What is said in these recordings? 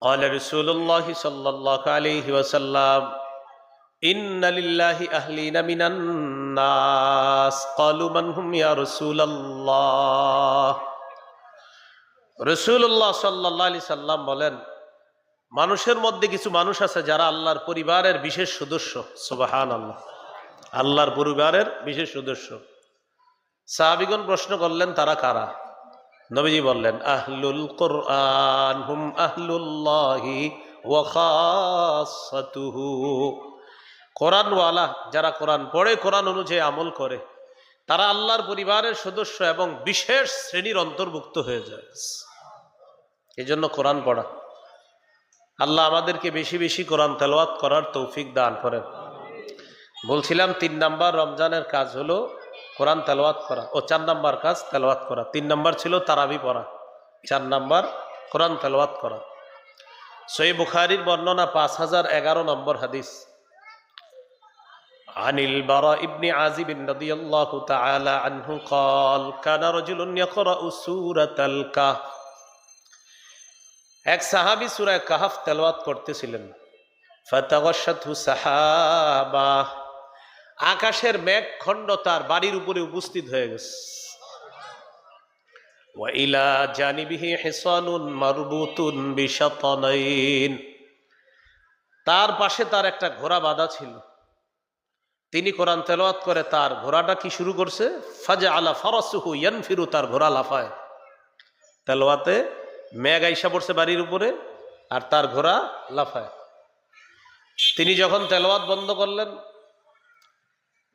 قال رسول الله صلى الله عليه وسلم إن لله أهلين من الناس قالوا من هم يا رسول الله রাসূলুল্লাহ সাল্লাল্লাহু আলাইহি সাল্লাম বলেন, মানুষের মধ্যে কিছু মানুষ আছে যারা আল্লাহর পরিবারের বিশেষ সদস্য। সুবহানাল্লাহ, আল্লাহর পরিবারের বিশেষ সদস্য। সাহাবীগণ প্রশ্ন করলেন, তারা কারা? নবীজি বললেন, আহলুল কুরআন হুম আহলুল্লাহি ওয়া খাসাতুহু। কোরআনওয়ালা যারা কোরআন পড়ে, কোরআন অনুযায়ী আমল করে, তারা আল্লাহর পরিবারের সদস্য এবং বিশেষ শ্রেণীর অন্তর্ভুক্ত হয়ে যায়। এই জন্য কোরআন পড়া। আল্লাহ আমাদেরকে বেশি বেশি কোরআন তেলাওয়াত করার তৌফিক দান করেন। বলছিলাম 3 নাম্বার রমজানের কাজ হলো কোরআন তেলাওয়াত করা, 4 নাম্বার কাজ তেলাওয়াত করা। 3 নাম্বার ছিল তারাবি পড়া, 4 নাম্বার কোরআন তেলাওয়াত করা। সহিহ বুখারীর বর্ণনা 5011 নম্বর হাদিস। আনিল বারা ইবনে আযিব রাদিয়াল্লাহু তাআলা আনহু قال كان رجل يقرأ سورة الكهف। এক সাহাবী সূরা কাহফ তেলাওয়াত করতেছিলেন। ফাতাগাশাতহু সাহাবা, আকাশের মেঘখণ্ড তার বাড়ির উপরে উপস্থিত হয়ে গেছে। ওয়া ইলা জানিবিহি হিসানুন মারবুতুন বিশাতানাইন, তার পাশে তার একটা ঘোড়া বাঁধা ছিল। তিনি কোরআন তেলাওয়াত করে তার ঘোড়াটা কি শুরু করছে, ফাজআলা ফারাসুহু ইয়ানফিরু, তার ঘোড়া লাফায়। তেলাওয়াতে মেঘ আইসা পড়ছে বাড়ির উপরে আর তার ঘোড়া লাফায়। তিনি যখন তেলাওয়াত বন্ধ করলেন,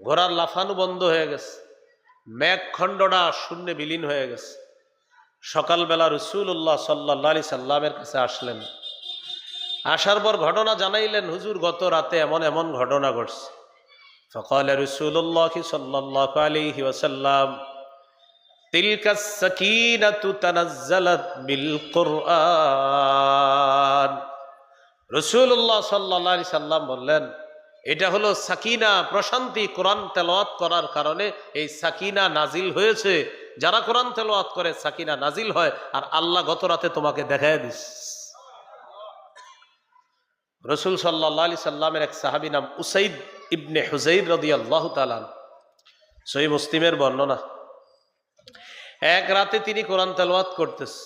ঘোড়ার লাফানো বন্ধ হয়ে গেছে, মেঘখণ্ডটা শূন্যে বিলীন হয়ে গেছে। সকালবেলা রাসূলুল্লাহ সাল্লাল্লাহু আলাইহি সাল্লামের কাছে আসলেন। আসার পর ঘটনা জানাইলেন, হুজুর গত রাতে এমন এমন ঘটনা ঘটছে। فقال رسول الله صلى الله عليه وسلم تلك السكينة تنزلت بالقرآن। রাসূলুল্লাহ সাল্লাল্লাহু আলাইহি সাল্লাম বললেন, এটা হলো সাকিনা, প্রশান্তি। কোরআন তেলাওয়াত করার কারণে এই সাকিনা নাজিল হয়েছে। যারা কোরআন তেলাওয়াত করে সাকিনা নাজিল হয়, আর আল্লাহ গত রাতে তোমাকে দেখায় দিস। রাসূল সাল্লাল্লাহু আলাইহি সাল্লামের এক সাহাবী নাম উসাইদ ইবনে হুযাইর রাদিয়াল্লাহু তাআলা, সহিহ মুসলিমের বর্ণনা। এক রাতে তিনি কোরআন তেলাওয়াত করতেছে,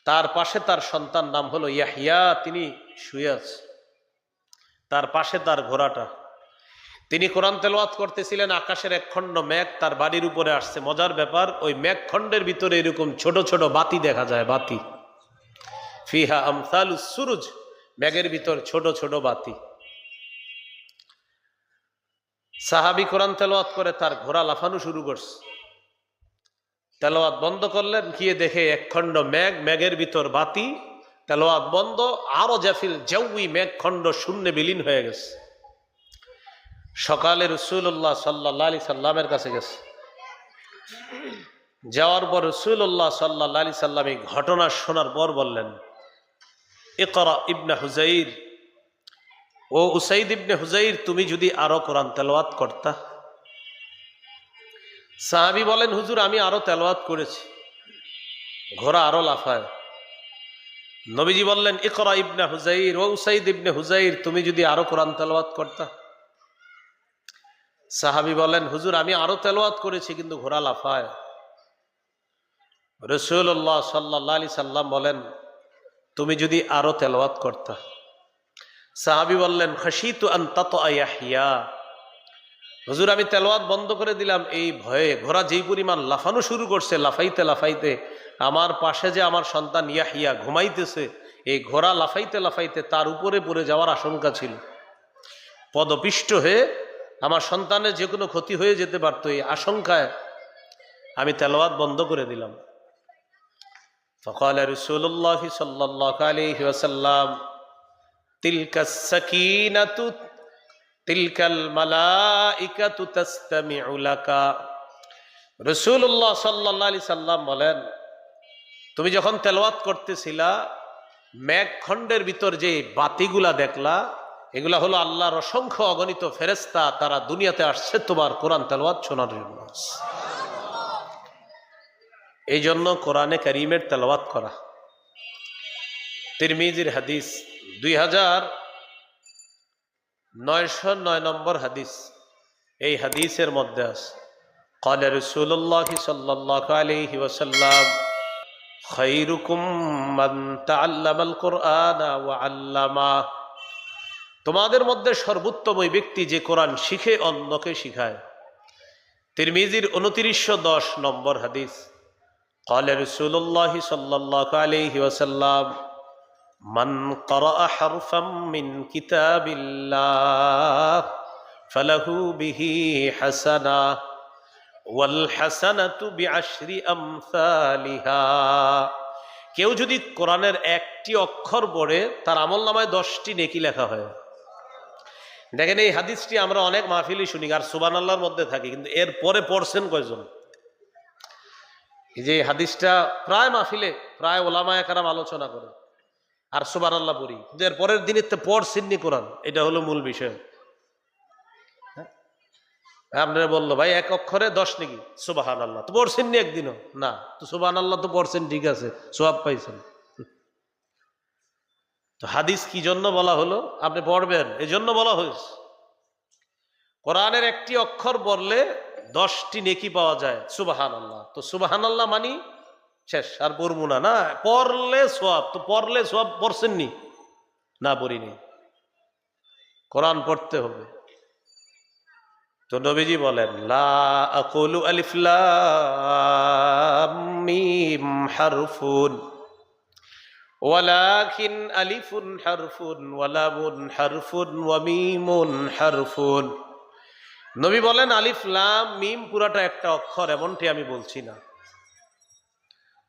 তার পাশে তার সন্তান নাম হলো ইয়াহইয়া, তিনি শুয়ে আছে, তার পাশে তার ঘোড়াটা। তিনি কোরআন তেলাওয়াত করতেছিলেন, আকাশের এক খণ্ড মেঘ তার বাড়ির উপরে আসছে। মজার ব্যাপার, ওই মেঘখণ্ডের ভিতরে এরকম ছোট ছোট বাতি দেখা যায়, বাতি। ফিহা আমসালুস সুরুজ, মেঘের ভিতর ছোট ছোট বাতি। সাহাবী কোরআন তেলাওয়াত করে তার ঘোড়া লাফানো শুরু করছে। তেলাওয়াত বন্ধ করলেন, গিয়ে দেখে এক খণ্ড মেঘ, মেঘের ভিতর বাতি। তেলাওয়াত বন্ধ, আরো জাফিল জাউই, মেঘখণ্ড শূন্যে বিলীন হয়ে গেছে। সকালে রাসূলুল্লাহ সাল্লাল্লাহু আলাইহি সাল্লামের কাছে গেছে। যাওয়ার পর রাসূলুল্লাহ সাল্লাল্লাহু আলাইহি সাল্লাম এই ঘটনা শোনার পর বললেন, ইকরা ইবনে হুযাইর, ও উসাইদ ইবনে হুযাইর, তুমি যদি আরো কোরআন তেলাওয়াত করতা। সাহাবী বলেন, হুজুর আমি আরো তেলাওয়াত করেছি, ঘোড়া আরো লাফায়। নবীজি বললেন, ইকরা ইবনে হুযাইর, ও উসাইদ ইবনে হুযাইর, তুমি যদি আরো কোরআন তেলাওয়াত করতা। সাহাবী বলেন, হুজুর আমি আরো তেলাওয়াত করেছি, কিন্তু ঘোড়া লাফায়। রাসূলুল্লাহ সাল্লাল্লাহু আলাইহি সাল্লাম বলেন, তুমি যদি আরো তেলাওয়াত করতা। সাহাবী বললেন, খাশিতু আন তাতা ইয়াহইয়া, হুজুর আমি তেলাওয়াত বন্ধ করে দিলাম এই ভয়ে। ঘোড়া যেই পরিমাণ লাফানো শুরু করছে, লাফাইতে লাফাইতে আমার পাশে যে আমার সন্তান ইয়াহইয়া ঘুমাইতেছে, এই ঘোড়া লাফাইতে লাফাইতে তার উপরে পড়ে যাওয়ার আশঙ্কা ছিল। পদপিষ্ট হয়ে আমার সন্তানের যে কোনো ক্ষতি হয়ে যেতে পারত, এই আশঙ্কায় আমি তেলাওয়াত বন্ধ করে দিলাম। ফাকালা রাসূলুল্লাহ সাল্লাল্লাহু আলাইহি ওয়াসাল্লাম তিলকাস সাকিনাতু তিলকাল মালাইকাতু তাসতামিউ লাকা। রাসূলুল্লাহ সাল্লাল্লাহু আলাইহি সাল্লাম বলেন, তুমি যখন তেলাওয়াত করতেছিলা, মেঘখণ্ডের ভিতর যে বাতিগুলা দেখলা, এগুলা হলো আল্লাহর অসংখ্য অগণিত ফেরেশতা, তারা দুনিয়াতে আসছে তোমার কোরআন তেলাওয়াত শোনার জন্য। এই জন্য কোরআনে কারীমের তেলাওয়াত করা। তিরমিজির হাদিস 2909 নম্বর হাদিস। এই হাদিসের মধ্যে আছে قال رسول الله صلى الله عليه وسلم خيركم من تعلم القرآن وعلمه। তোমাদের মধ্যে সর্বোত্তম ওই ব্যক্তি যে কোরআন শিখে অন্যকে শিখায়। তিরমিজির 2910 নম্বর হাদিস قال رسول الله صلى الله عليه وسلم من قرأ حرفا من كتاب الله فله به حسنة والحسنة بعشر أمثالها। কেউ যদি কোরআনের একটি অক্ষর পড়ে তার আমলনামায় 10টি নেকি লেখা হয়। দেখেন এই হাদিসটি আমরা অনেক মাহফিলই শুনি আর সুবহানাল্লাহর মধ্যে থাকি, কিন্তু এর পরে পড়ছেন কয়জন? এই যে হাদিসটা প্রায় মাহফিলে প্রায় ওলামায়ে কেরাম আলোচনা করে আর সুবহানাল্লাহ পড়ি, কিন্তু এর পরের দিনে তো পড়ছেননি কোরআন। এটা হলো মূল বিষয়। আপনারা বললো ভাই এক অক্ষরে 10 নাকি, সুবহানাল্লাহ তো পড়ছেননি একদিনও? না, তো সুবহানাল্লাহ তো পড়ছেন, ঠিক আছে, সওয়াব পাইছেন। তো হাদিস কি জন্য বলা হলো? আপনি পড়বেন এই জন্য বলা হয়েছে। কোরআনের একটি অক্ষর পড়লে 10টি নেকি পাওয়া যায়, সুবহানাল্লাহ। তো সুবহানাল্লাহ মানি শেষ, আর পড়বো না। না, পড়লে সওয়াব, তো পড়লে সওয়াব পড়ছেননি? না, পড়িনি। কোরআন পড়তে হবে। তো নবীজি বলেন লা আকুলু আলিফ লাম মিম হারফুন ওয়ালাকিন আলিফুন হারফুন ওয়া লামুন হারফুন ওয়া মিমুন হারফুন। নবী বলেন আলিফ লাম মিম পুরাটা একটা অক্ষর, এমনটি আমি বলছি না,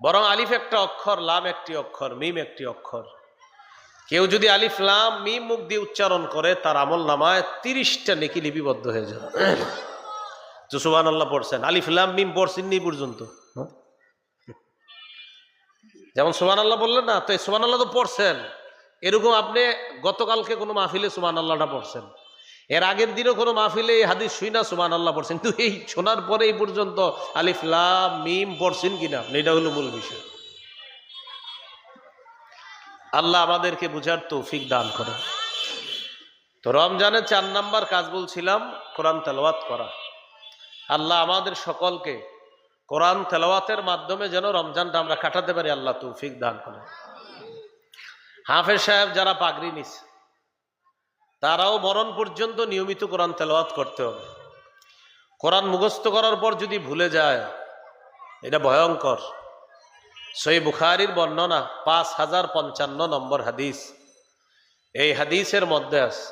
বরং আলিফ একটা অক্ষর, লাম একটি অক্ষর, মিম একটি অক্ষর। কেউ যদি আলিফ লাম মিম মুখ দিয়ে উচ্চারণ করে তার আমলনামায় 30টা নেকি লিপিবদ্ধ হয়ে যাবে। তো সুবহানাল্লাহ পড়ছেন, আলিফ লাম মিম পড়ছেননি পর্যন্ত, যেমন সুবহানাল্লাহ বললেন না, তো এই সুবহানাল্লাহ তো পড়ছেন। এরকম আপনি গতকালকে কোনো মাহফিলে সুবহানাল্লাহটা পড়ছেন, এর আগের দিনও কোনো মাহফিলে এই হাদিস শুই না সুবহানাল্লাহ পড়ছেন, কিন্তু এই শোনার পরে এই পর্যন্ত আলিফ লাম মিম পড়ছেন কিনা, এটা হলো মূল বিষয়। আল্লাহ আমাদেরকে বুঝার তৌফিক দান করে। তো রমজানের 4 নাম্বার কাজ বলছিলাম কোরআন তেলাওয়াত করা। আল্লাহ আমাদের সকলকে কোরআন তেলাওয়াতের মাধ্যমে যেন রমজানটা আমরা কাটাতে পারি, আল্লাহ তৌফিক দান করে। হাফেজ সাহেব যারা পাগড়ি নিছে তারাও মরণ পর্যন্ত নিয়মিত কোরআন তেলাওয়াত করতে হবে। কোরআন মুখস্থ করার পর যদি ভুলে যায়, এটা ভয়ঙ্কর। সহিহ বুখারীর বর্ণনা 5055 নম্বর হাদিস। এই হাদিসের মধ্যে আছে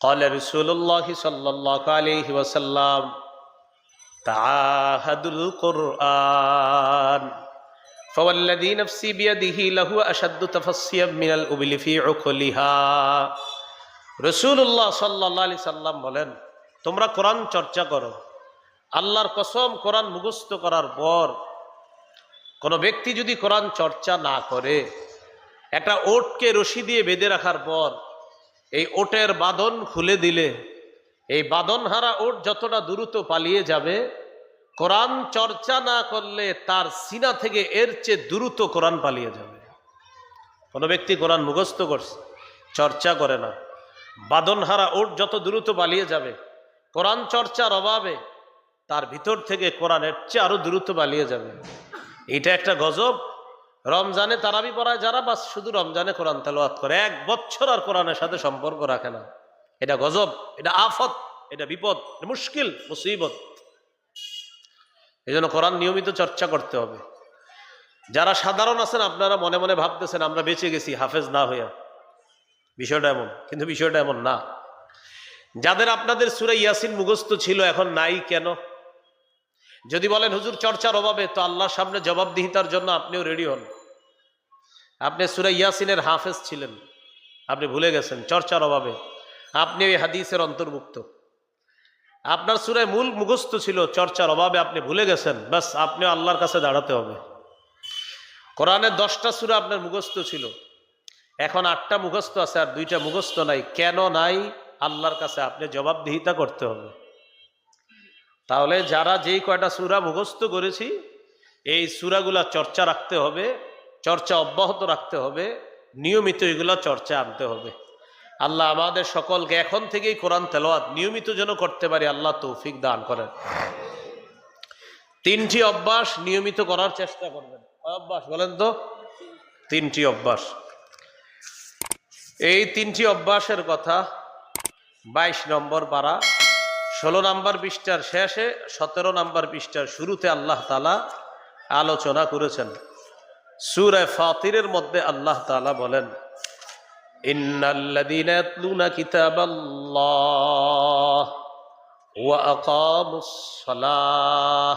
قال رسول الله صلى الله عليه وسلم تعاهدوا القرآن فوالذي نفسي بيده له أشد تفصيا من الإبل في عقلها। রাসূলুল্লাহ সাল্লাল্লাহু আলাইহি সাল্লাম বলেন, তোমরা কোরআন চর্চা করো। আল্লাহর কসম, কোরআন মুখস্থ করার পর কোন ব্যক্তি যদি কোরআন চর্চা না করে, একটা ওটকে রশি দিয়ে বেঁধে রাখার পর এই ওটের বাঁধন খুলে দিলে এই বাঁধনহারা ওট যতটা দ্রুত পালিয়ে যাবে, কোরআন চর্চা না করলে তার সিনা থেকে এর চেয়ে দ্রুত কোরআন পালিয়ে যাবে। কোন ব্যক্তি কোরআন মুখস্থ করছে, চর্চা করে না, বাঁধনহারা ওট যত দ্রুত পালিয়ে যাবে, কোরআন চর্চার অভাবে তার ভিতর থেকে কোরআনের চেয়ে আরো দ্রুত পালিয়ে যাবে। এটা একটা গজব। রমজানে তারাবি পড়ায় যারা, বাস শুধু রমজানে কোরআন তেলাওয়াত করে, 1 বছর আর কোরআনের সাথে সম্পর্ক রাখে না, এটা গজব, এটা আফত, এটা বিপদ, এটা মুশকিল, মুসিবত। এই জন্য কোরআন নিয়মিত চর্চা করতে হবে। যারা সাধারণ আছেন আপনারা মনে মনে ভাবতেছেন আমরা বেঁচে গেছি হাফেজ না হইয়া, বিষয়টা এমন, কিন্তু বিষয়টা এমন না। যাদের আপনাদের সূরা ইয়াসিন মুখস্থ ছিল এখন নাই কেন? যদি বলেন হুজুর চর্চার অভাবে, তো আল্লাহর সামনে জবাবদিহিতার জন্য আপনিও রেডি হন। আপনি সূরা ইয়াসিনের হাফেজ ছিলেন, আপনি ভুলে গেছেন চর্চার অভাবে, আপনি এই হাদিসের অন্তর্ভুক্ত। আপনার সূরা মূল মুখস্থ ছিল, চর্চার অভাবে আপনি ভুলে গেছেন, বাস আপনিও আল্লাহর কাছে দাঁড়াতে হবে। কোরআনের 10টা সূরা আপনার মুখস্থ ছিল, এখন 8টা মুখস্থ আছে আর 2টা মুখস্থ নাই। কেন নাই? আল্লাহর কাছে আপনি জবাবদিহিতা করতে হবে। তাহলে যারা যেই কয়টা সূরা মুখস্থ করেছি, এই সূরাগুলা চর্চা রাখতে হবে, চর্চা অব্যাহত রাখতে হবে। নিয়মিত এগুলো চর্চা আনতে হবে। আল্লাহ আমাদের সকলকে এখন থেকেই কোরআন তেলাওয়াত নিয়মিত যেন করতে পারি, আল্লাহ তৌফিক দান করেন। 3টি অভ্যাস নিয়মিত করার চেষ্টা করবেন। অভ্যাস বলেন তো? 3টি অভ্যাস। এই 3টি অভ্যাসের কথা 22 নম্বর পারা 16 নম্বর পৃষ্ঠার শেষে 17 নম্বর পৃষ্ঠার শুরুতে আল্লাহ তাআলা আলোচনা করেছেন। সূরা ফাতিরের মধ্যে আল্লাহ তাআলা বলেন, ইন্নাল্লাযীনা ইয়াতলুনা কিতাবাল্লাহ ওয়া আকামুস সালাহ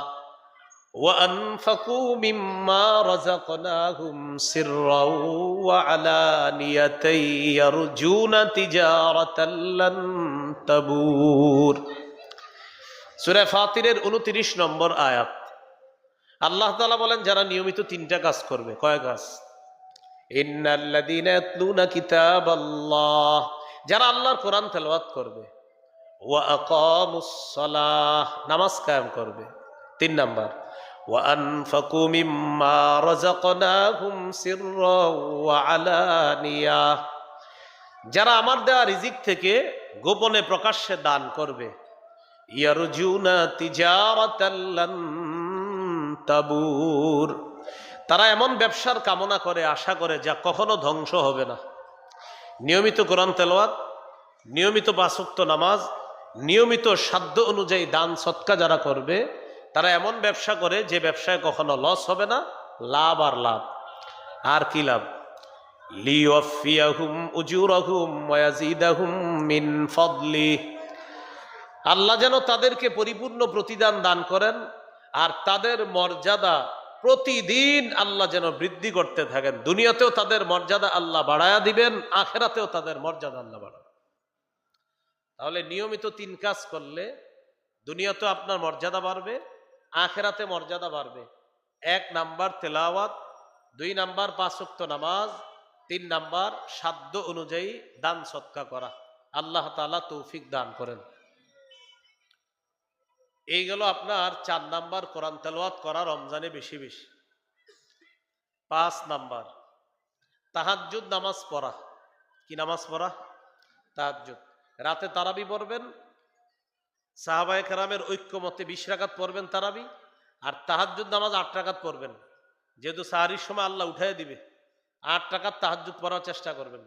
ওয়া আনফাকু মিম্মা রাযাকনাহুম সিররাও ওয়া আলানিয়াতান ইয়ারজুনা তিজারাতান লান তাবুর। সূরা ফাতিরের 29 নম্বর আয়াত। আল্লাহ তাআলা বলেন, যারা নিয়মিত 3টা কাজ করবে। কয় কাজ? ইন্নাল্লাযীনা ইয়াতলুনা কিতাবাল্লাহ, যারা আল্লাহর কোরআন তেলাওয়াত করবে, ওয়া আকামুস সালাহ, নামাজ কায়েম করবে। 3 নাম্বার, ওয়া আনফাকু মিম্মা রাযাকনাহুম সিররাও ওয়া আলানিয়া, যারা আমার দেওয়া রিজিক থেকে গোপনে প্রকাশ্যে দান করবে। ইয়ারজুনা তিজারাতান লান তাবুর, তারা এমন ব্যবসার কামনা করে, আশা করে, যা কখনো ধ্বংস হবে না। নিয়মিত কোরআন তেলাওয়াত, নিয়মিত 5 ওয়াক্ত নামাজ, নিয়মিত সাধ্য অনুযায়ী দান সৎকা যারা করবে, তারা এমন ব্যবসা করে যে ব্যবসায় কখনো লস হবে না, লাভ আর লাভ। আর কি লাভ? লিওয়াফিয়াহুম উজুরাহুম ওয়া ইয়াজিদাহুম মিন ফাদলি, আল্লাহ যেন তাদেরকে পরিপূর্ণ প্রতিদান দান করেন, আর তাদের মর্যাদা প্রতিদিন আল্লাহ যেন বৃদ্ধি করতে থাকেন। দুনিয়াতেও তাদের মর্যাদা আল্লাহ বাড়ায়া দিবেন, আখেরাতেও তাদের মর্যাদা আল্লাহ বাড়াবেন। তাহলে নিয়মিত 3 কাজ করলে দুনিয়াতেও আপনার মর্যাদা বাড়বে, আখেরাতে মর্যাদা বাড়বে। 1 নাম্বার তেলাওয়াত, 2 নাম্বার 5 ওয়াক্ত নামাজ, 3 নাম্বার সাধ্য অনুযায়ী দান সৎকা করা। আল্লাহ তাআলা তৌফিক দান করেন। এই গেল আপনার 4 নাম্বার কোরআন তেলাওয়াত করা রমজানে বেশি বেশি। 5 নাম্বার তাহাজ্জুদ নামাজ পড়া। কি নামাজ পড়া? তাহাজ্জুদ। রাতে তারাবি পড়বেন। সাহাবায়ে কেরামের ঐক্যমতে 20 রাকাত পড়বেন তারাবি, আর তাহাজ্জুদ নামাজ 8 রাকাত পড়বেন। যেহেতু সাহারির সময় আল্লাহ উঠাই দিবে, 8 রাকাত তাহাজ্জুদ পড়ার চেষ্টা করবেন।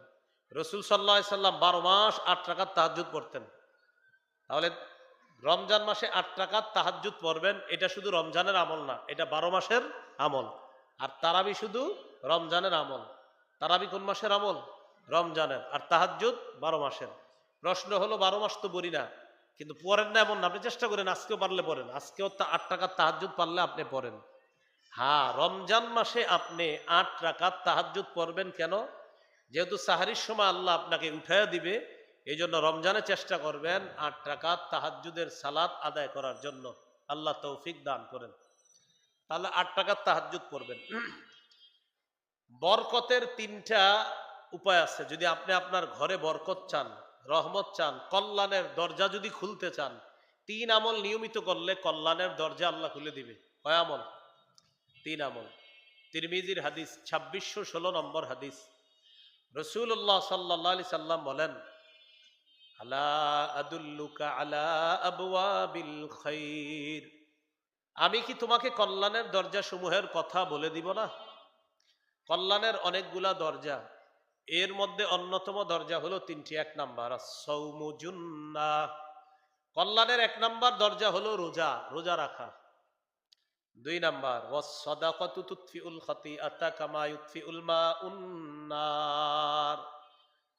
রাসূল সাল্লাল্লাহু আলাইহি সাল্লাম 12 মাস 8 রাকাত তাহাজ্জুদ পড়তেন। তাহলে রমজান মাসে 8 রাকাত তাহাজ্জুদ পড়বেন, এটা শুধু রমজানের আমল না, এটা 12 মাসের আমল। আর তারাবি শুধু রমজানের আমল। তারাবি কোন মাসের আমল? রমজানের। আর তাহাজ্জুদ 12 মাসের। প্রশ্ন হলো 12 মাস তো পড়ি না, কিন্তু পড়েন না এমন না, আপনি চেষ্টা করেন আজকেও পারলে পড়েন। আজকেও 8 রাকাত তাহাজ্জুদ পারলে আপনি পড়েন। হ্যাঁ, রমজান মাসে আপনি 8 রাকাত তাহাজ্জুদ পড়বেন। কেন? যেহেতু সাহারির সময় আল্লাহ আপনাকে উঠাইয়া দিবে, এই জন্য রমজানে চেষ্টা করবেন 8 রাকাত তাহাজ্জুদের সালাত আদায় করার জন্য। আল্লাহ তৌফিক দান করেন। তাহলে 8 রাকাত তাহাজ্জুদ পড়বেন। বরকতের 3টা উপায় আছে। যদি আপনি আপনার ঘরে বরকত চান, রহমত চান, কল্যাণের দরজা যদি খুলতে চান, 3 আমল নিয়মিত করলে কল্যাণের দরজা আল্লাহ খুলে দিবে। কয় আমল? 3 আমল। তিরমিজির হাদিস, 2616 নম্বর হাদিস। রাসূলুল্লাহ সাল্লাল্লাহু আলাইহি সাল্লাম বলেন, আলা আদুল্লুকা আলা আবওয়াবিল খাইর, আমি কি তোমাকে কল্যাণের দরজা সমূহের কথা বলে দিব না? কল্যাণের অনেকগুলা দরজা, এর মধ্যে অন্যতম দরজা হলো 3টি। 1 নাম্বার আস-সাওমু জুন্নাহ, কল্যাণের 1 নাম্বার দরজা হলো রোজা, রোজা রাখা। 2 নাম্বার ওয়াস-সাদাকাতু তুতফিউল খাতিআতা কামা ইউতফিউল মাউন নার,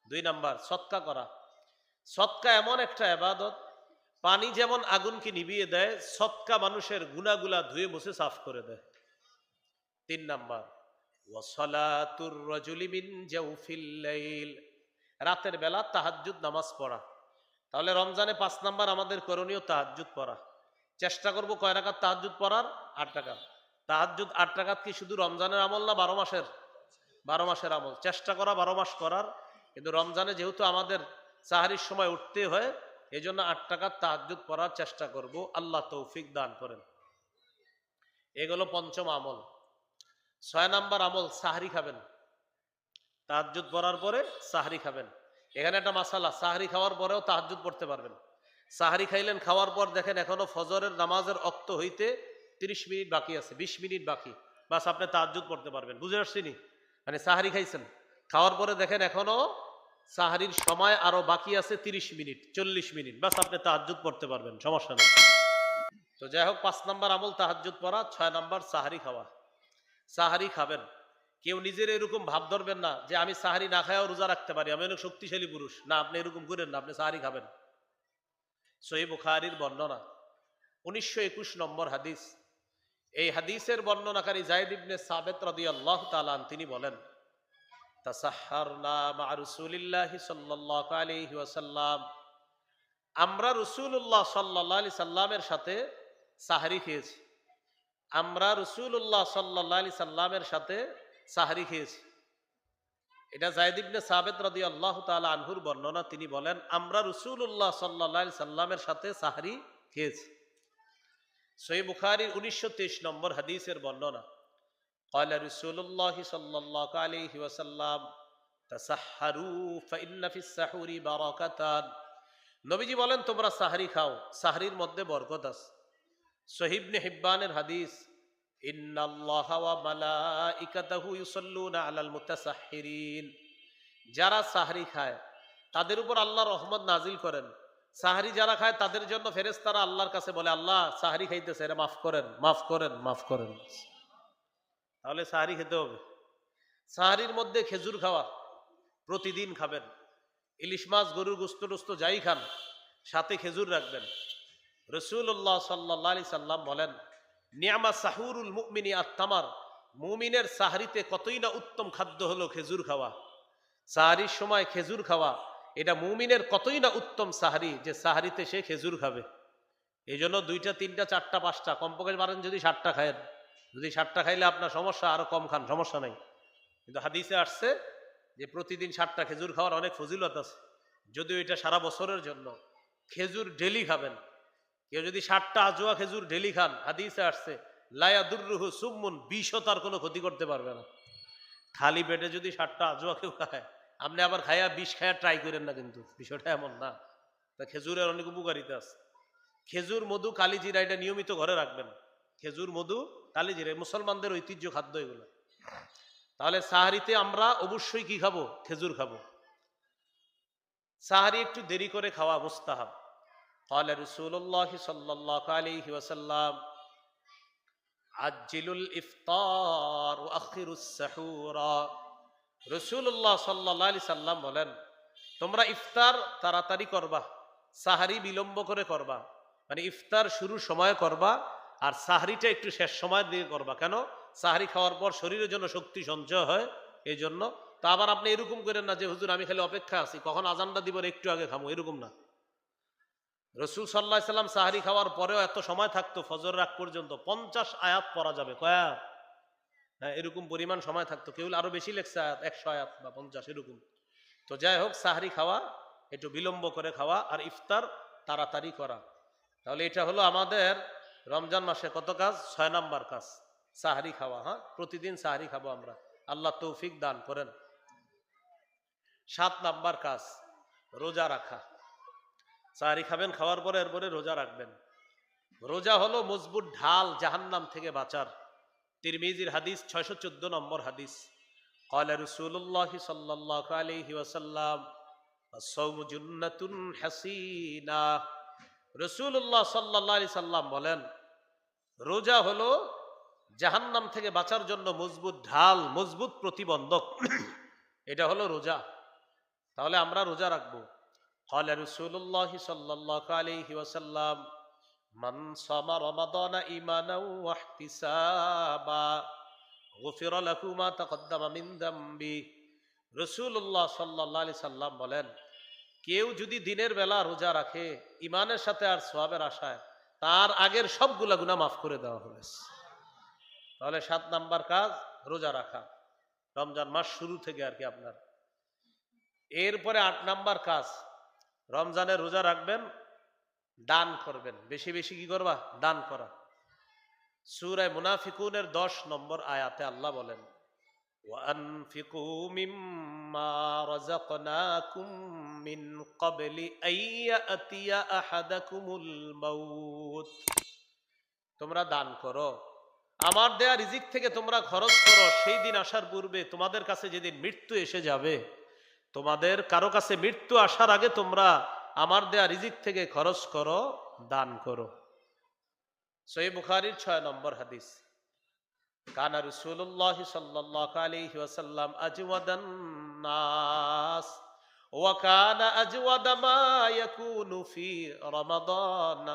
2 নাম্বার সদকা করা। সদকা এমন একটা ইবাদত, পানি যেমন আগুনকে নিভিয়ে দেয়, সদকা মানুষের গুনাহগুলা ধুয়ে মুছে সাফ করে দেয়। 3 নাম্বার ওয়াসালাতুর রাজুলি মিন জাওফিল লাইল, রাতের বেলা তাহাজ্জুদ নামাজ পড়া। তাহলে রমজানে 5 নাম্বার আমাদের করণীয় তাহাজ্জুদ পড়া। চেষ্টা করব কয় রাকাত তাহাজ্জুদ পড়ার? 8 রাকাত। তাহাজ্জুদ 8 রাকাত কি শুধু রমজানের আমল না 12 মাসের? 12 মাসের আমল। চেষ্টা করা 12 মাস করার, কিন্তু রমজানে যেহেতু আমাদের সাহারির সময় উঠতে হয়, এই জন্য 8 রাকাত তাহাজ্জুদ পড়ার চেষ্টা করব। আল্লাহ তৌফিক দান করেন। এগুলো 5ম আমল। 6 নাম্বার আমল সাহারি খাবেন। তাহাজ্জুদ পড়ার পরে সাহরি খাবেন। এখানে একটা মাসালা, সাহরি খাওয়ার পরেও তাহাজ্জুদ পড়তে পারবেন। সাহরি খাইলেন, খাওয়ার পর দেখেন এখনো ফজরের নামাজের অক্ত হইতে 30 মিনিট বাকি আছে, 20 মিনিট বাকি, বাস আপনি তাহাজ্জুদ পড়তে পারবেন। বুঝে আসছি নি? মানে সাহরি খাইছেন, খাওয়ার পরে দেখেন এখনো সাহরির সময় আরো বাকি আছে 30 মিনিট, 40 মিনিট, বাস আপনি তাহাজ্জুদ পড়তে পারবেন, সমস্যা নেই। তো যাই হোক, 5 নাম্বার আমল তাহাজ্জুদ পড়া। 6 নাম্বার সাহরি খাওয়া। সাহারি খাবেন, কেউ নিজের এরকম ভাব ধরবেন না যে আমি সাহারি না খায়াও রোজা রাখতে পারি, আমি অনেক শক্তিশালী পুরুষ। না, আপনি এরকম করেন না, আপনি সাহারি খাবেন। সহিহ বুখারীর বর্ণনা, 1921 নম্বর হাদিস। এই হাদিসের বর্ণনাকারী যায়েদ ইবনে সাবিত রাদিয়াল্লাহু তাআলা তিনি বলেন, তাসাহহারনা মা রাসূলিল্লাহি সাল্লাল্লাহু আলাইহি ওয়াসাল্লাম, আমরা রাসূলুল্লাহ সাল্লাল্লাহু আলাইহি সাল্লামের সাথে সাহরি খেয়েছি। আমরা রাসূলুল্লাহ সাল্লাল্লাহু আলাইহি সাল্লামের সাথে সাহরি খেয়েছি। এটা যায়েদ ইবনে সাবিত রাদিয়াল্লাহু তাআলা আনহুর বর্ণনা। তিনি বলেন, আমরা রাসূলুল্লাহ সাল্লাল্লাহু আলাইহি সাল্লামের সাথে সাহরি খেয়েছি। সহিহ বুখারীর 1923 নম্বর হাদিসের বর্ণনা, ক্বালা রাসূলুল্লাহ সাল্লাল্লাহু আলাইহি ওয়াসাল্লাম তাসাহহারু ফাইন্না ফিস সাহুরি বারাকাতান। নবীজি বলেন, তোমরা সাহরি খাও, সাহরির মধ্যে বরকত আছে। সহিহ ইবনে হিব্বানের হাদিস, ইন্নাল্লাহা ওয়া মালাইকাতাহু ইউসাল্লুনা আলাল মুতাসাহহিরিন। যারা সাহরি খায় তাদের উপর আল্লাহ রহমত নাজিল করেন। সাহরি যারা খায় তাদের জন্য ফেরেশতারা আল্লাহর কাছে বলে, আল্লাহ সাহরি খাইতেছে, এরা মাফ করেন, মাফ করেন, মাফ করেন। তাহলে সাহরি খেতে হবে। সাহরির মধ্যে খেজুর খাওয়া, প্রতিদিন খাবেন। ইলিশ মাছ, গরুর গোশত টোস্ত যাই খান, সাথে খেজুর রাখবেন। রাসূলুল্লাহ সাল্লাল্লাহু আলাইহি সাল্লাম বলেন, নিয়ামা সাহুরুল মুমিনি আত-তামার। মুমিনের সাহরিতে কতই না উত্তম খাদ্য হলো খেজুর খাওয়া। সাহরির সময় খেজুর খাওয়া, এটা মুমিনের কতই না উত্তম সাহরি, যে সাহরিতে সে খেজুর খাবে। এই জন্য 2টা 3টা 4টা 5টা, কমপক্ষে পারেন যদি 7টা খায়েন। যদি 7টা খাইলে আপনার সমস্যা, আরো কম খান, সমস্যা নাই। কিন্তু হাদিসে আসছে যে প্রতিদিন 7টা খেজুর খাওয়ার অনেক ফজিলত আছে, যদিও এটা সারা বছরের জন্য। খেজুর ডেলি খাবেন। কেউ যদি 7টা আজোয়া খেজুর ডেলি খান, হাদিসে আসছে লা ইয়াদুররুহু সুম্মুন, বিষও তার কোনো ক্ষতি করতে পারবে না। খালি পেটে যদি 7টা আজোয়া কেউ খায়, আপনি আবার খায়া বিষ খায়া ট্রাই করেন না, কিন্তু বিষয়টা এমন না। তা খেজুরের অনেক উপকারিতা আছে। খেজুর, মধু, কালিজিরা এটা নিয়মিত ঘরে রাখবেন। খেজুর, মধু, কালিজিরা মুসলমানদের ঐতিহ্য খাদ্য এগুলো। তাহলে সাহারিতে আমরা অবশ্যই কি খাবো? খেজুর খাবো। সাহারি একটু দেরি করে খাওয়া মুস্তাহাব। قال رسول الله صلى الله عليه وسلم আজ্জিলুল ইফতার ওয়া আখিরুস সাহুর। রাসূলুল্লাহ সাল্লাল্লাহু আলাইহি সাল্লাম বলেন, তোমরা ইফতার তাড়াতাড়ি করবা, সাহারি বিলম্ব করে করবা। মানে ইফতার শুরুর সময় করবা, আর সাহারিটা একটু শেষ সময় দিয়ে করবা। কেন? সাহারি খাওয়ার পর শরীরের জন্য শক্তি সঞ্চয় হয়, এই জন্য। তা আবার আপনি এরকম করেন না যে হুজুর আমি খালি অপেক্ষা আছি, কখন আজানটা দিব একটু আগে খামো, এরকম না। রাসূল সাল্লাল্লাহু আলাইহি সাল্লাম সাহারি খাওয়ার পরেও এত সময় থাকতো, ফজর রাত পর্যন্ত 50 আয়াত পড়া যাবে। কয় আয়াত? হ্যাঁ, এরকম পরিমাণ সময় থাকতো। কেউ আরো বেশি লেখছে আয়াত, 100 আয়াত বা 50 এরকম। তো যাই হোক, সাহারি খাওয়া একটু বিলম্ব করে খাওয়া, আর ইফতার তাড়াতাড়ি করা। তাহলে এটা হলো আমাদের রমজান মাসে কত কাজ? 6 নাম্বার কাজ, সাহারি খাওয়া। হ্যাঁ, প্রতিদিন সাহারি খাবো আমরা, আল্লাহ তৌফিক দান করেন। 7 নাম্বার কাজ, রোজা রাখা। সাহারি খাবেন, খাওয়ার পরে এরপরে রোজা রাখবেন। রোজা হলো মজবুত ঢাল জাহান্নাম থেকে বাঁচার। তিরমিজির হাদিস, 614 নম্বর হাদিস। قال رسول الله صلى الله عليه وسلم الصوم جنة حصينة। রাসূলুল্লাহ সাল্লাল্লাহু আলাইহি সাল্লাম বলেন, রোজা হলো জাহান্নাম থেকে বাঁচার জন্য মজবুত ঢাল, মজবুত প্রতিবন্ধক। এটা হলো রোজা। তাহলে আমরা রোজা রাখবো। قال رسول الله صلى الله عليه وسلم من صام رمضان إيمانا واحتسابا غفر له ما تقدم من ذنبه। রাসূলুল্লাহ সাল্লাল্লাহু আলাইহি সাল্লাম বলেন, কেউ যদি দিনের বেলা রোজা রাখে ঈমানের সাথে আর সওয়াবের আশায়, তার আগের সবগুলা গুনাহ মাফ করে দেওয়া হবে। তাহলে 7 নাম্বার কাজ রোজা রাখা, রমজান মাস শুরু থেকে আর কি আপনার। এরপরে 8 নাম্বার কাজ, রমজানের রোজা রাখবেন, দান করবেন। বেশি বেশি কি করবা? দান করা। সূরা মুনাফিকুনের 10 নম্বর আয়াতে আল্লাহ বলেন, وأنفقوا مما رزقناكم من قبل أن يأتي أحدكم الموت। তোমরা দান করো, আমার দেয়া রিজিক থেকে তোমরা খরচ করো সেই দিন আসার পূর্বে, তোমাদের কাছে যেদিন মৃত্যু এসে যাবে, তোমাদের কারো কাছে মৃত্যু আসার আগে তোমরা আমার দেয়া রিজিক থেকে খরচ করো, দান করো। সহিহ বুখারীর 6 নম্বর হাদিস। কানা রাসূলুল্লাহ সাল্লাল্লাহু আলাইহি ওয়াসাল্লাম আজওয়াদান নাস ওয়া কানা আজওয়াদা মা ইয়াকুনু ফি রমাদান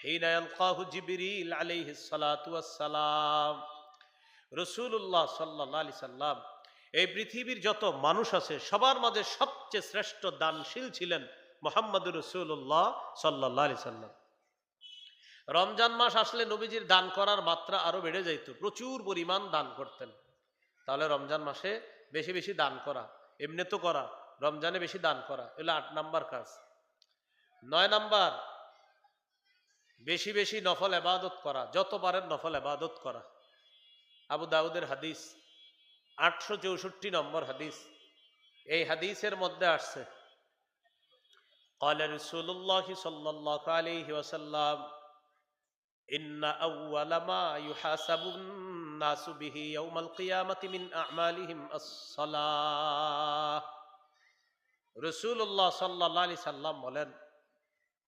হিনা ইয়ালকাহু জিবরিল আলাইহিস সালাতু ওয়াস সালাম। রাসূলুল্লাহ সাল্লাল্লাহু আলাইহি সাল্লাম এই পৃথিবীর যত মানুষ আছে সবার মাঝে সবচেয়ে শ্রেষ্ঠ দানশীল ছিলেন মুহাম্মদুর রাসূলুল্লাহ সাল্লাল্লাহু আলাইহি সাল্লাম। রমজান মাস আসলে নবীজির দান করার মাত্রা আরো বেড়ে যাইত, প্রচুর পরিমাণ দান করতেন। তাহলে রমজান মাসে বেশি বেশি দান করা, এমনি তো করা, রমজানে বেশি দান করা, এগুলো 8 নাম্বার কাজ। 9 নাম্বার, বেশি বেশি নফল ইবাদত করা, যত পারেন নফল ইবাদত করা। আবু দাউদের হাদিস 864 নম্বর হাদিস। এই হাদিসের মধ্যে আসছে قال رسول الله صلى الله عليه وسلم إن أول ما يحاسب الناس به يوم القيامة من أعمالهم الصلاة। রাসূলুল্লাহ সাল্লাল্লাহু আলাইহি সাল্লাম বলেন,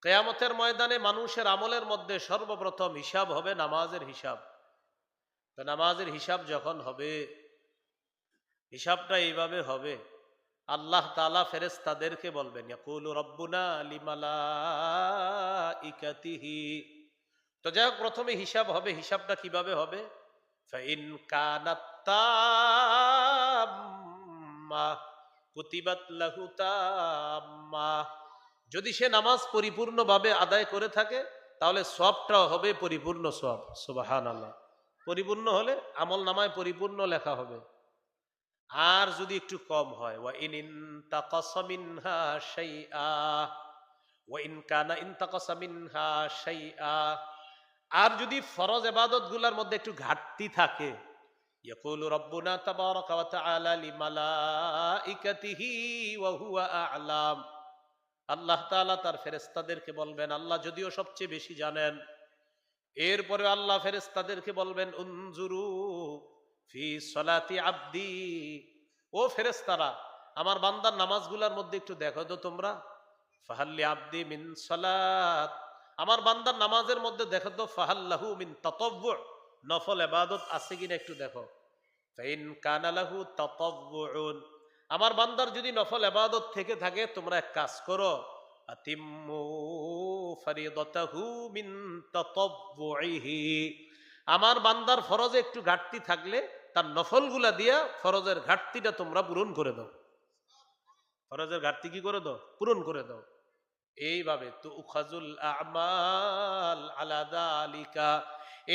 কিয়ামতের ময়দানে মানুষের আমলের মধ্যে সর্বপ্রথম হিসাব হবে নামাজের হিসাব। তো নামাজের হিসাব যখন হবে, হিসাবটা এইভাবে হবে, আল্লাহ তাআলা ফেরেশতাদেরকে বলবেন, ইয়াকুলু রাব্বুনা লিমালাইকাতিহি। তো যাই হোক, প্রথমে হিসাব হবে। হিসাবটা কিভাবে হবে? ফাইন কানাত তাম্মা কুতিবাত লাহু তাম্মা। যদি সে নামাজ পরিপূর্ণভাবে আদায় করে থাকে তাহলে সওয়াবটাও হবে পরিপূর্ণ সওয়াব। সুবহানাল্লাহ। পরিপূর্ণ হলে আমল নামায় পরিপূর্ণ লেখা হবে। আর যদি একটু কম হয়, ওয়া ইন ইনতাকাসা মিনহা শাইআ, ওয়া ইন কানা ইনতাকাসা মিনহা শাইআ, আর যদি ফরজ ইবাদত গুলার মধ্যে একটু ঘাটতি থাকে, ইয়াকুলু রাব্বুনা তাবারাকা ওয়া তাআলা লিমালাইকাতিহি ওয়া হুয়া আ'লাম। আল্লাহ তাআলা তার ফেরেশতাদেরকে বলবেন, আল্লাহ যদিও সবচেয়ে বেশি জানেন, এরপরে আল্লাহ ফেরেশতাদেরকে বলবেন, উনজুরু ফি সলাতি আব্দি। ও ফেরেশতারা, আমার বান্দার নামাজগুলোর মধ্যে একটু দেখো তো তোমরা। ফাহাল্লি আব্দি মিন সালাত, আমার বান্দার নামাজের মধ্যে দেখো তো ফাহাল্লাহু মিন তাতাব্বু, নফল ইবাদত আছে কিনা একটু দেখো। ফাইন কানা লাহু তাতাব্বুন, আমার বান্দার যদি নফল ইবাদত থেকে থাকে তোমরা এক কাজ করো, আতিম্মু ফরিদাতাহু মিন তাতাব্বুইহি, আমার বান্দার ফরজে একটু ঘাটতি থাকলে তার নফলগুলা দিয়া ফরজের ঘাটতিটা তোমরা পূরণ করে দাও। ফরজের ঘাটতি কি করে দাও? পূরণ করে দাও। এইভাবে তুখাজুল আমাল আলা যালিকা,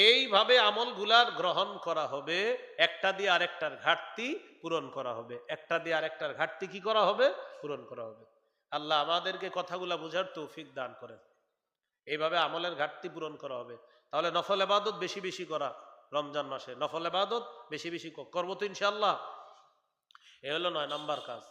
এইভাবে আমলগুলার গ্রহণ করা হবে, একটা দিয়ে আরেকটার ঘাটতি পূরণ করা হবে, একটা দিয়ে আরেকটার ঘাটতি কি করা হবে? পূরণ করা হবে। আল্লাহ আমাদেরকে কথাগুলা বোঝার তৌফিক দান করেন। এইভাবে আমলের ঘাটতি পূরণ করা হবে। তাহলে নফল ইবাদত বেশি বেশি করা, রমজান মাসে নফল ইবাদত বেশি বেশি করবো তো ইনশাআল্লাহ। এ হলো 9 নাম্বার কাজ।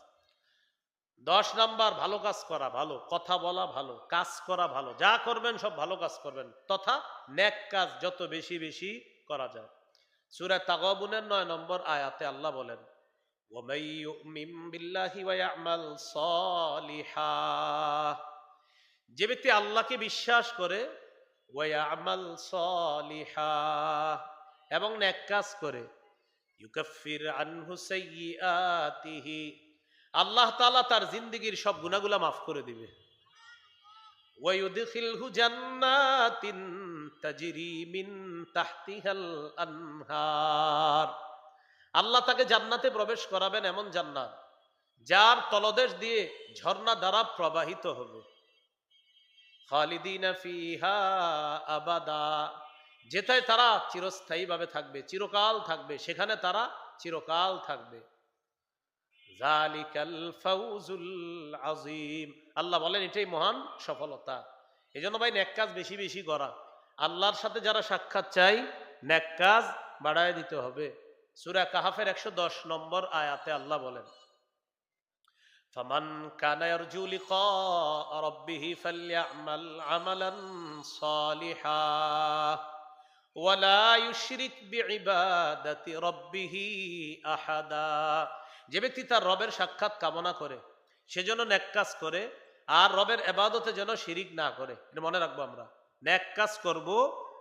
10 নাম্বার, ভালো কাজ করা, ভালো কথা বলা, ভালো কাজ করা, ভালো যা করবেন সব ভালো কাজ করবেন, তথা নেক কাজ যত বেশি বেশি করা যায়। সূরা তাগাবুনের 9 নম্বর আয়াতে আল্লাহ বলেন, ওয়া মান ইউমিন বিল্লাহি ওয়া ইয়ামাল সালিহা, যে ব্যক্তি আল্লাহকে বিশ্বাস করে, ওয়া ইয়ামাল সালিহা, এবং নেক কাজ করে, ইউকাফির আনহু সাইয়্যাতিহি, আল্লাহ তাআলা তার জিন্দেগীর সব গুনাহগুলো মাফ করে দিবে। ওয়া ইউদখিলহু জান্নাতিন তাজরি মিন তাহতিহাল আনহার, আল্লাহ তাকে জান্নাতে প্রবেশ করাবেন, এমন জান্নাত যার তলদেশ দিয়ে ঝর্ণা দ্বারা প্রবাহিত হবে। খালিদিনা ফিহা আবাদা, যেটায় তারা চিরস্থায়ীভাবে থাকবে, চিরকাল থাকবে, সেখানে তারা চিরকাল থাকবে। যালিকাল ফাউজুল আযীম, আল্লাহ বলেন এটাই মহান সফলতা। এজন্য ভাই নেক কাজ বেশি বেশি করা, আল্লাহর সাথে যারা সাক্ষাৎ চাই নেক কাজ বাড়ায় দিতে হবে। সূরা কাহাফের 110 নম্বর আয়াতে আল্লাহ বলেন, ফামান কানা ইয়ারজু লিকা রাব্বিহি ফালইআমাল আমালান সালিহা ওয়ালা ইউশরিক বিইবাদাতি রাব্বিহি আহাদা। যে ব্যক্তি তার রবের সাক্ষাৎ কামনা করে সেজন্য নেক কাজ করে, আর রবের ইবাদতে যেন শিরিক না করে। এটা মনে রাখবো, আমরা নেক কাজ করব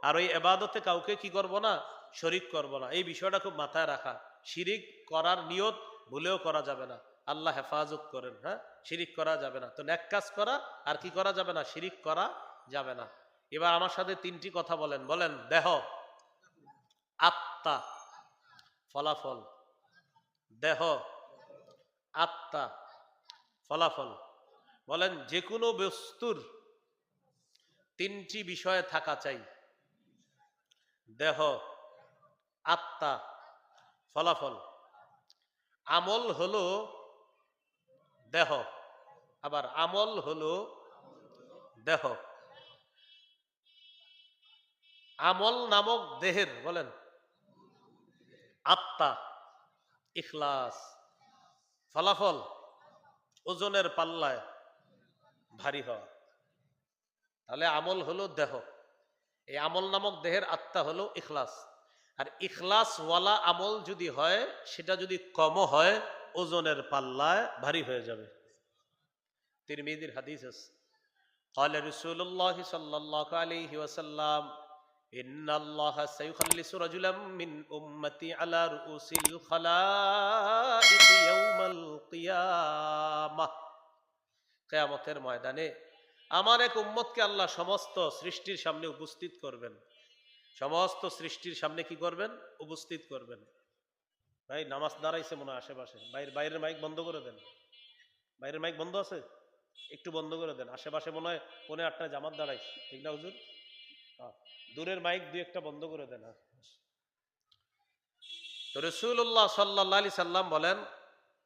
আর ওই ইবাদতে কাউকে কি করব না, শরিক করব না। এই বিষয়টা খুব মাথায় রাখা। শিরিক করার নিয়ত ভুলেও করা যাবে না। আল্লাহ হেফাজত করেন। হ্যাঁ, শিরিক করা যাবে না। তো নেক কাজ করা আর কি করা যাবে না, শিরিক করা যাবে না। এবার আমার সাথে তিনটি কথা বলেন। বলেন, দেহ, আত্মা, ফলাফল। দেহ, আত্মা, ফলাফল। বলেন, যে কোনো বস্তুর তিনটি বিষয়ে থাকা চাই: দেহ, আত্মা, ফলাফল। আমল হলো দেহ, আবার আমল হলো দেহ। আমল নামক দেহের, বলেন, আত্মা, ইখলাস। ফলাফল, ওজনের পাল্লায় ভারী হওয়া। তাহলে আমল হলো দেহ, এই আমল নামক দেহের আত্মা হলো ইখলাস। আর ইখলাস ওয়ালা আমল যদি হয়, সেটা যদি কম হয়, ওজনের পাল্লায় ভারী হয়ে যাবে। তিরমিজির হাদিস আছে, قال رسول الله صلى الله عليه وسلم إن الله سيخلص رجلا من أمتي على رؤوس الخلائق يوم القيامة। কিয়ামতের ময়দানে আমার এক উম্মতকে আল্লাহ সমস্ত সৃষ্টির সামনে উপস্থিত করবেন। সমস্ত সৃষ্টির সামনে কি করবেন, উপস্থিত করবেন। ভাই নামাজ দাঁড়াইছে মনে হয় আশেপাশে, বাইরের মাইক বন্ধ করে দেন। বাইরের মাইক বন্ধ আছে, একটু বন্ধ করে দেন। আশেপাশে মনে হয় 8:45 জামাত দাঁড়াইছে, ঠিক না হুজুর? দূরের মাইক দুই একটা বন্ধ করে দেন। তো রাসূলুল্লাহ সাল্লাল্লাহু আলাইহি সাল্লাম বলেন,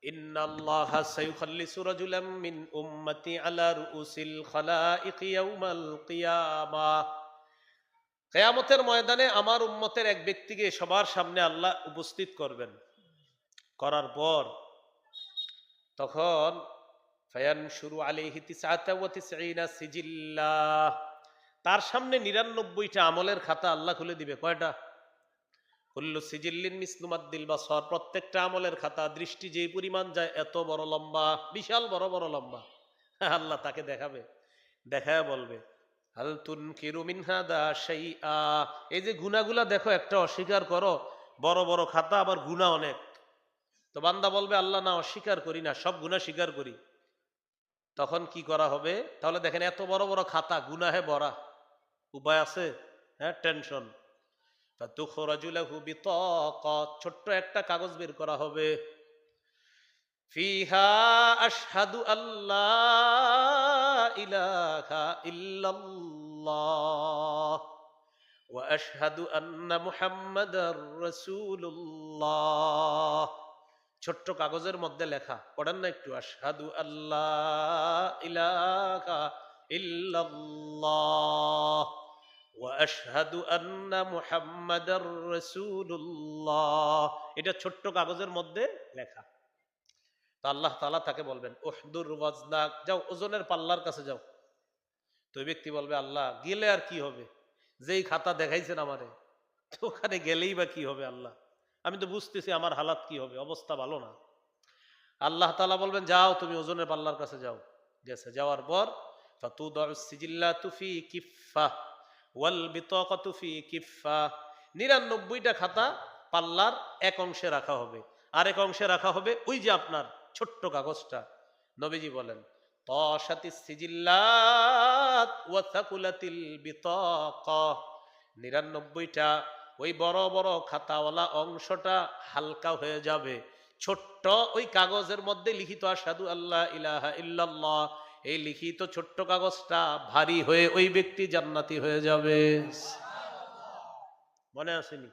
ইন্নাল্লাহা সায়ুখাল্লিসু রাজুলাম মিন উম্মতি আলা রুউসিল খালাইক ইয়াউমাল কিয়ামাহ। কিয়ামতের ময়দানে আমার উম্মতের এক ব্যক্তিকে সবার সামনে আল্লাহ উপস্থিত করবেন। করার পর তখন ফায়ানশুরু আলাইহি 99 সিজিল্লাহ, তার সামনে 99টা আমলের খাতা আল্লাহ খুলে দিবে। কয়টা? কুল্লু সিজিল্লিন মিসলু মাদ্দিল বাসর, প্রত্যেকটা আমলের খাতা দৃষ্টি যেই পরিমাণ যায় এত বড় লম্বা, বিশাল বড় বড় লম্বা। আল্লাহ তাকে দেখাবে, দেখায় বলবে, হাল তুনকিরু মিন হাদা শাইআ। এই যে গুনাহগুলা দেখো, একটা অস্বীকার করো। বড় বড় খাতা, আবার গুনাহ অনেক। তো বান্দা বলবে, আল্লাহ না, অস্বীকার করি না, সব গুনাহ স্বীকার করি। তখন কি করা হবে? তাহলে দেখেন, এত বড় বড় খাতা, গুনাহে ভরা, উপায় আছে? হ্যাঁ, টেনশন। ছোট্ট একটা কাগজ বের করা হবে, ফিহা আশহাদু আল্লাহ ইলাহা ইল্লাল্লাহ ওয়া আশহাদু আন্না মুহাম্মাদার রাসূলুল্লাহ। ছোট্ট কাগজের মধ্যে লেখা, পড়েন না একটু, আশহাদু আল্লাহ ইলাহা ইল্লাল্লাহ ওয়া আশহাদু আন্না মুহাম্মাদার রাসূলুল্লাহ। এটা ছোট্ট কাগজের মধ্যে লেখা। তো আল্লাহ তাআলা তাকে বলবেন, উহদুর ওয়াজনাক, যাও ওজনের পাল্লার কাছে যাও। তো ওই ব্যক্তি বলবে, আল্লাহ গেলে আর কি হবে, যেই খাতা দেখাইছেন আমারে, তো ওখানে গেলেই বা কি হবে আল্লাহ, আমি তো বুঝতেছি আমার হালাত কি হবে, অবস্থা ভালো না। আল্লাহ তাআলা বলবেন, যাও তুমি ওজনের পাল্লার কাছে যাও। গেছে, যাওয়ার পর ফাতুদাউস সিজিল্লাতু ফি কিফফা ওয়াল বিতাকাতু ফি কিফফা, 99টা খাতা পাল্লার এক অংশে রাখা হবে, আরেক অংশে রাখা হবে ওই যে আপনার ছোট্ট কাগজটা। নবীজি বলেন, তাশাতিস সিজিল্লাত ওয়া থাকুলাতিল বিতাকা, 99টা ওই বড় বড় খাতাওয়ালা অংশটা হালকা হয়ে যাবে। ছোট্ট ওই কাগজের মধ্যে লিখিত আশহাদু আল্লাহ ইলাহা ইল্লাল্লাহ, এই লিখিত ছোট্ট কাগজটা ভারী হয়ে ওই ব্যক্তি জান্নাতি হয়ে যাবে। মনে আসেনি?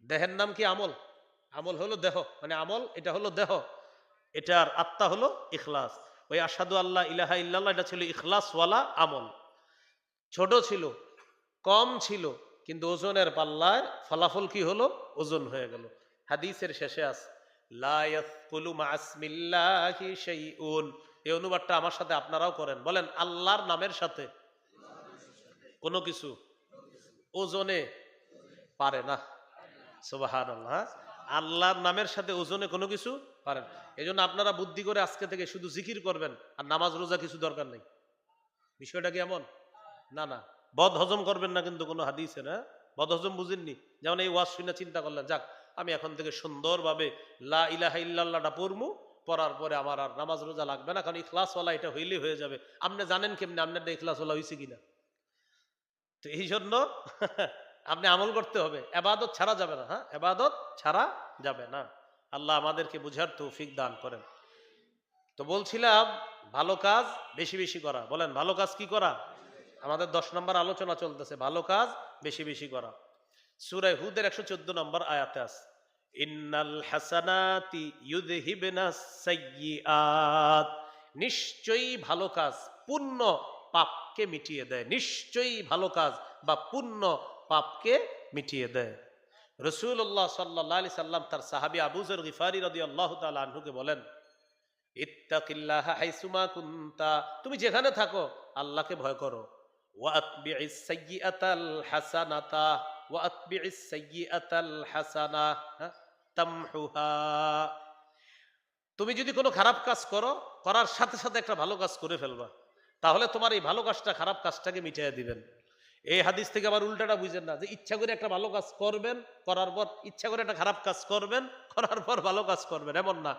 দেহের নাম কি? আমল। আমল হলো দেহ, মানে আমল এটা হলো দেহ, এটার আত্মা হলো ইখলাস। ওই আশহাদু আল্লাহ ইলাহা ইল্লাল্লাহ এটা ছিল ইখলাস ওয়ালা আমল। ছোট ছিল, কম ছিল, কিন্তু ওজনের পাল্লায় ফলাফল কি হলো? ওজন হয়ে গেল। হাদিসের শেষে আছে লা ইয়াসকুলু মা ইসমিল্লাহি শাইউন। এই অনুবাদটা আমার সাথে আপনারাও করেন, বলেন আল্লাহর নামের সাথে কোনো কিছু ওজনে পারে না। সুবহানাল্লাহ। আল্লাহর নামের সাথে ওজনে কোনো কিছু পারেন। এই জন্য আপনারা বুদ্ধি করে আজকে থেকে শুধু জিকির করবেন, আর নামাজ রোজা কিছু দরকার নেই। বিষয়টা কি এমন? না না, বদ হজম করবেন না কিন্তু কোনো হাদিসে না। বদ হজম বুঝেননি? যেমন এই ওয়াজ শুনে চিন্তা করলেন, যাক আমি এখন থেকে সুন্দরভাবে লা ইলাহা ইল্লাল্লাহটা পড়মু, পড়ার পরে আমার আর নামাজ রোজা লাগবে না, কারণ ইখলাসওয়ালা এটা হইলেই হয়ে যাবে। আপনি জানেন কেমনি আপনারটা ইখলাসওয়ালা হয়েছে কিনা? তো এই জন্য আপনি আমল করতে হবে, এবাদত ছাড়া যাবে না। হ্যাঁ, এবাদত ছাড়া যাবে না। আল্লাহ আমাদেরকে বুঝার তৌফিক দান করেন। তো বলছিলাম ভালো কাজ বেশি বেশি করা। বলেন ভালো কাজ কি করা? আমাদের 10 নম্বর আলোচনা চলতেছে, ভালো কাজ বেশি বেশি করা। সূরা হুদের 114 নম্বর আয়াতে আছে ইন্নাল হাসানাতি ইউযহিবনাস সাইয়্যাত। নিশ্চয়ই ভালো কাজ পুণ্য পাপকে মিটিয়ে দেয়। নিশ্চয়ই ভালো কাজ বা পুণ্য পাপকে মিটিয়ে দেয়। রাসূলুল্লাহ সাল্লাল্লাহু আলাইহি সাল্লাম তার সাহাবী আবু যর গিফারি রাদিয়াল্লাহু তাআলা আনহুকে বলেন ইত্তাকিল্লাহা হাইসুমা কুনতা। তুমি যেখানে থাকো আল্লাহকে ভয় করো। ওয়া আতবিইস সাইয়্যাতাল হাসানাতা ওয়া আতবিইস সাইয়্যাতাল হাসানা তামহুহা। তুমি যদি কোনো খারাপ কাজ করো, করার সাথে সাথে একটা ভালো কাজ করে ফেলবা, তাহলে তোমার এই ভালো কাজটা খারাপ কাজটাকে মিটিয়ে দিবেন। এই হাদিস থেকে আবার উল্টাটা বুঝেন না, যে ইচ্ছা করে একটা ভালো কাজ করবেন, করার পর ইচ্ছা করে একটা খারাপ কাজ করবেন, করার পর ভালো কাজ করবেন, এমন না।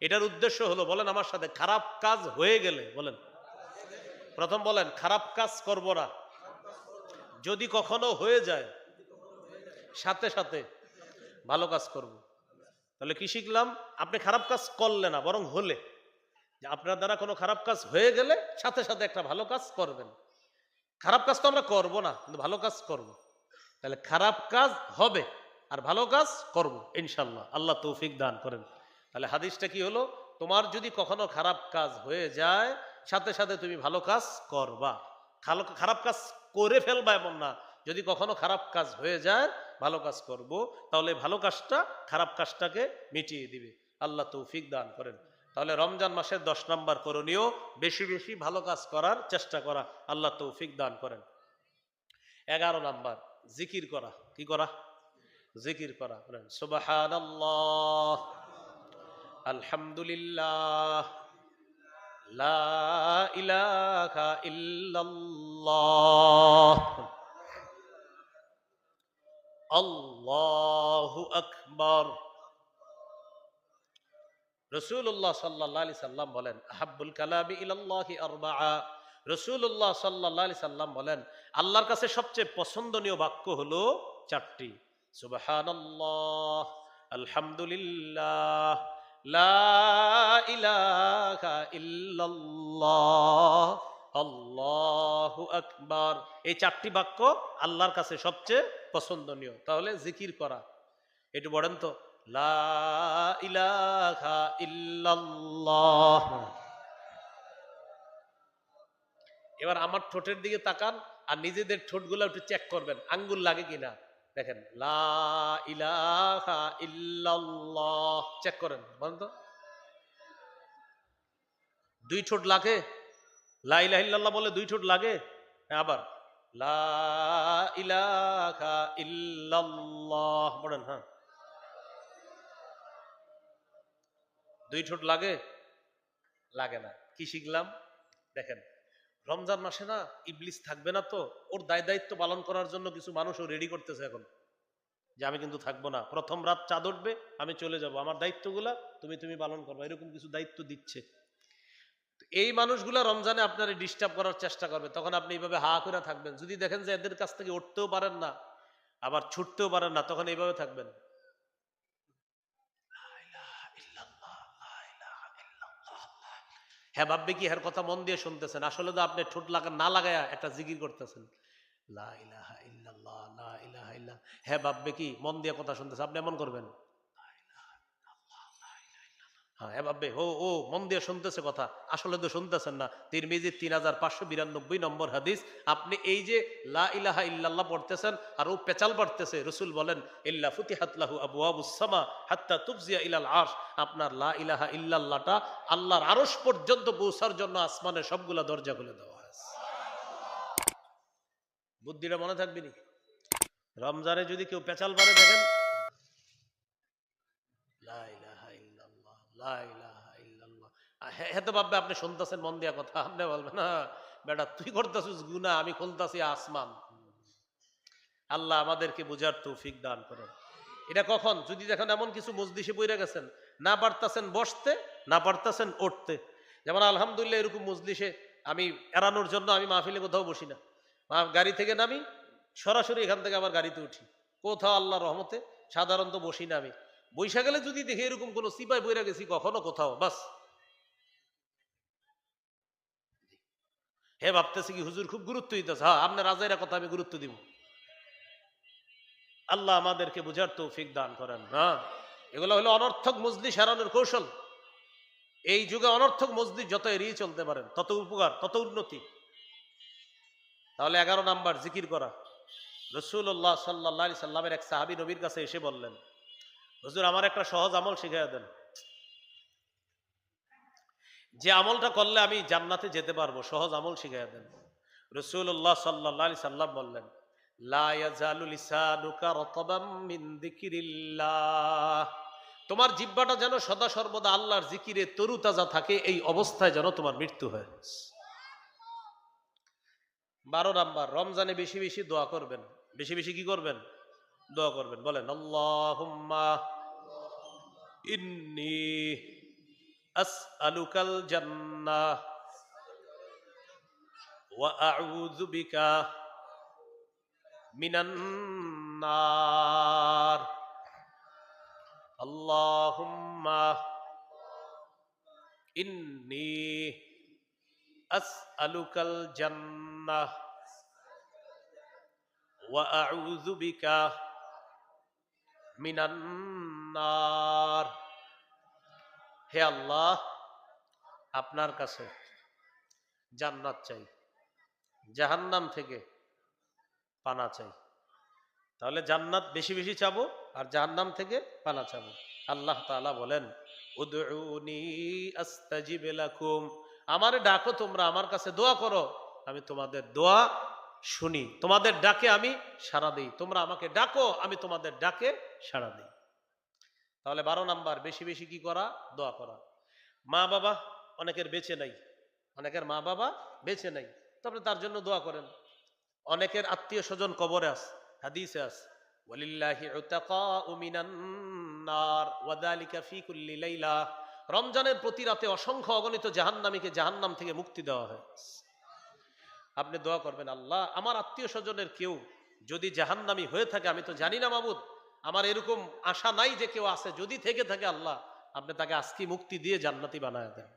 এটার উদ্দেশ্য হলো, বলেন আমার সাথে, খারাপ কাজ হয়ে গেলে, বলেন প্রথম বলেন খারাপ কাজ করব না। যদি কখনো হয়ে যায় সাথে সাথে ভালো কাজ করব। তাহলে কি শিখলাম? আপনি খারাপ কাজ করলে না, বরং হলে, যে আপনার দ্বারা কোনো খারাপ কাজ হয়ে গেলে সাথে সাথে একটা ভালো কাজ করবেন। খারাপ কাজ তো আমরা করব না, কিন্তু ভালো কাজ করব। তাহলে খারাপ কাজ হবে আর ভালো কাজ করব ইনশাল্লাহ। আল্লাহ তৌফিক দান করেন। তাহলে হাদিসটা কি হলো? তোমার যদি কখনো খারাপ কাজ হয়ে যায় সাথে সাথে তুমি ভালো কাজ করবা। খারাপ কাজ করে ফেলবা এমন না, যদি কখনো খারাপ কাজ হয়ে যায় ভালো কাজ করব, তাহলে ভালো কাজটা খারাপ কাজটাকে মিটিয়ে দিবে। আল্লাহ তৌফিক দান করেন। তাহলে রমজান মাসের 10 নম্বর করণীয় বেশি বেশি ভালো কাজ করার চেষ্টা করা। আল্লাহ তৌফিক দান করেন। 11 নম্বর জিকির করা। কি করা? জিকির করা। বলেন সুবহানাল্লাহ, আলহামদুলিল্লাহ, লা ইলাহা ইল্লাল্লাহ, আল্লাহু আকবার। রাসূলুল্লাহ সাল্লাল্লাহু আলাইহি সাল্লাম বলেন আহাব্বুল কালামি ইলাল্লাহি আরবাআ। রাসূলুল্লাহ সাল্লাল্লাহু আলাইহি সাল্লাম বলেন আল্লাহর কাছে সবচেয়ে পছন্দনীয় বাক্য হলো 4টি। সুবহানাল্লাহ, আলহামদুলিল্লাহ, লা ইলাহা ইল্লাল্লাহ, আল্লাহু আকবার। এই 4টি বাক্য আল্লাহর কাছে সবচেয়ে পছন্দনীয়। তাহলে জিকির করা, একটু বলেন তো, লা ইলাহা ইল্লাল্লাহ। এবার আমার ঠোঁটের দিকে তাকান আর নিজেদের ঠোঁটগুলো একটু চেক করবেন, আঙ্গুল লাগে কিনা। দেখেন লা ইলাহা ইল্লাল্লাহ, চেক করেন, বলেন তো 2 ঠোঁট লাগে? লা ইলাহা ইল্লাল্লাহ বলে 2 ঠোঁট লাগে? আবার লা ইলাহা ইল্লাল্লাহ বলেন, হ্যাঁ 2 ঠোঁট লাগে? লাগে না। কি শিখলাম? দেখেন রমজান মাসে না ইবলিস থাকবে না, তো ওর দায়িত্ব পালন করার জন্য কিছু মানুষও রেডি করতেছে এখন, যে আমি কিন্তু থাকবো না, প্রথম রাত চাঁদ উঠবে আমি চলে যাব, আমার দায়িত্বগুলা তুমি পালন করবো, এরকম কিছু দায়িত্ব দিচ্ছে। এই মানুষগুলা রমজানে আপনারা ডিস্টার্ব করার চেষ্টা করবে, তখন আপনি এইভাবে হা করে থাকবেন। যদি দেখেন যে এদের কাছ থেকে উঠতেও পারেন না আবার ছুটতেও পারেন না, তখন এইভাবে থাকবেন। হ্যাঁ ভাববে কি এর কথা মন দিয়ে শুনতেছেন, আসলে তো আপনি ঠোঁট না লাগায়া একটা জিকির করতেছেন, লা ইলাহা ইল্লাল্লাহ, লা ইলাহা ইল্লাল্লাহ। হ্যাঁ ভাববে কি মন দিয়ে কথা শুনতেছে, আপনি এমন করবেন হ্যাঁ এভাবে ও মন দিয়ে শুনতেছে কথা, আসলে তো শুনতেছেন না। তিরমিজির 3592 নম্বর হাদিস। আপনি এই যে লা ইলাহা ইল্লাল্লাহ পড়তেছেন আর ও পেচাল পড়তেছে, রসুল বলেন ইল্লা ফুতিহাত লাহু আবওয়াবুস সামা হাত্তা তুফজিয়া ইলাল আরশ। আপনার লা ইলাহা ইল্লাল্লাহটা আল্লাহর আরশ পর্যন্ত পৌঁছার জন্য আসমানের সবগুলা দরজা খুলে দেওয়া হয়েছে। বুদ্ধিটা মনে থাকবে নি? রমজানে যদি কেউ পেচাল পারে দেখেন লা ইলাহা ইল্লাল্লাহ লা ইলাহা ইল্লাল্লাহ, হ্যাঁ তো ভাববে আপনি শুনতেছেন মন দিয়া কথা, আপনি বলবেন না বেটা তুই করতেছিস গুনাহ, আমি খুলতাছি আসমান। আল্লাহ আমাদেরকে বুঝার তৌফিক দান করেন। এটা কখন? যদি দেখেন এমন কিছু মজলিসে বইরা গেছেন, না পারতাছেন বসতে, না পারতাছেন উঠতে। যেমন আলহামদুলিল্লাহ এরকম মজলিসে আমি এড়ানোর জন্য আমি মাহফিলে কোথাও বসি না, গাড়ি থেকে নামি সরাসরি এখান থেকে আবার গাড়িতে উঠি। কোথাও আল্লাহর রহমতে সাধারণত বসি না। আমি বৈশা গেলে যদি দেখি এরকম কোনো সিপাই বইরা গেছি কখনো কোথাও, বাস হে ভাবতেছি কি হুজুর খুব গুরুত্ব দিতেছে। হ্যাঁ আপনার রাজাইরা কথা আমি গুরুত্ব দিব। আল্লাহ আমাদেরকে বুঝার তৌফিক দান করেন। হ্যাঁ এগুলো হলো অনর্থক মজলিস হারানোর কৌশল। এই যুগে অনর্থক মজলিস যত এড়িয়ে চলতে পারেন তত উপকার, তত উন্নতি। তাহলে 11 নাম্বার জিকির করা। রাসূলুল্লাহ সাল্লাল্লাহু আলাইহি সাল্লামের এক সাহাবী নবীর কাছে এসে বললেন, হুজুর আমার একটা সহজ আমল শিখাইয়া দেন, যে আমলটা করলে আমি জান্নাতে যেতে পারবো, সহজ আমল শিখাইয়া দেন। রাসূলুল্লাহ সাল্লাল্লাহু আলাইহি সাল্লাম বললেন, লা ইয়াজালু লিসানুকা রাতাবাম মিন যিকিরিল্লাহ। তোমার জিহ্বাটা যেন সদা সর্বদা আল্লাহর জিকিরে তরুতাজা থাকে, এই অবস্থায় যেন তোমার মৃত্যু হয়। 12 নাম্বার, রমজানে বেশি বেশি দোয়া করবেন। বেশি বেশি কি করবেন? দোয়া করবেন। বলেন আল্লাহুম্মা ইন্নী আসআলুকাল জান্নাহ ওয়া আউযু বিকা মিনান নার। আল্লাহুম্মা ইন্নী আসআলুকাল জান্নাহ ওয়া আউযু বিকা মিনান নার। হে আল্লাহ, আপনার কাছে জান্নাত চাই, জাহান্নাম থেকে পানা চাই। তাহলে জান্নাত বেশি বেশি চাবো আর জাহান্নাম থেকে পানা চাবো। আল্লাহ তাআলা বলেন উদউনি আস্তাজিব লাকুম, আমারে ডাকো তোমরা, আমার কাছে দোয়া করো, আমি তোমাদের দোয়া শুনি, তোমাদের ডাকে আমি সাড়া দিই। তোমরা আমাকে ডাকো, আমি তোমাদের ডাকে সাড়া দিই। তাহলে 12 নাম্বার, বেশি বেশি কি করা? দোয়া করা। মা বাবা অনেকের বেঁচে নাই, অনেকের মা বাবা বেঁচে নাই, তারপরে তার জন্য দোয়া করেন। অনেকের আত্মীয় স্বজন কবরে আছে, হাদিসে আছে ওয়ালিল্লাহি উতাকাউ মিনান নার ওয়া যালিকা ফি কুল্লি লাইলা। রমজানের প্রতি রাতে অসংখ্য অগণিত জাহান্নামীকে জাহান্নাম থেকে মুক্তি দেওয়া হয়। আপনি দোয়া করবেন, আল্লাহ আমার আত্মীয় স্বজনের কেউ যদি জাহান্নামী হয়ে থাকে, আমি তো জানি না মাবুদ, আমার এরকম আশা নাই যে কেউ আছে, যদি থেকে থাকে আল্লাহ আপনি তাকে আজকে মুক্তি দিয়ে জান্নাতি বানায় দেন।